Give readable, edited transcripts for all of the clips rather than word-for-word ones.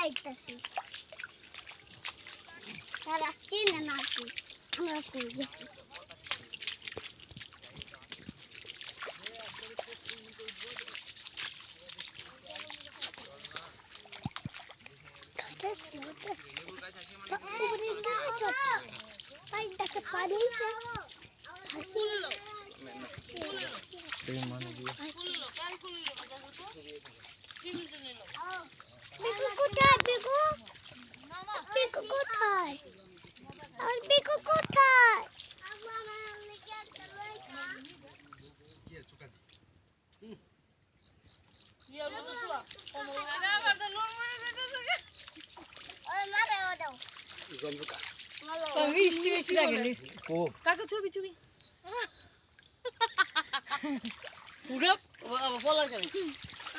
আইতাছি তার আসছি না নাকি আমরা কই গেছি মিষ্টি মিষ্টি লাগে কাকা ছবি ছবি পুরো বলা যাবে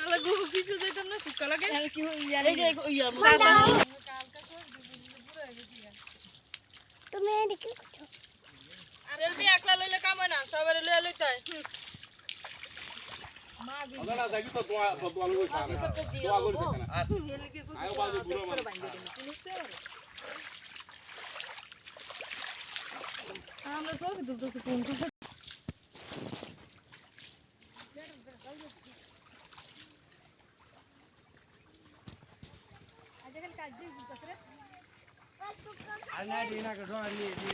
আলা গো কিছু দিতাম না সুক্কা লাগে আর কি এই যে ইয়া তুমি এদিকে করছো জলদি একলা লইলে কাম হয় না সবারে লইয়া লইতে হয় মা দি আদা যাবি তো দোয়া লই খানা দোয়া করে খানা আয় বাজে বুড়ো মানে আমরা সব দুটো কোন আর না দিনা কে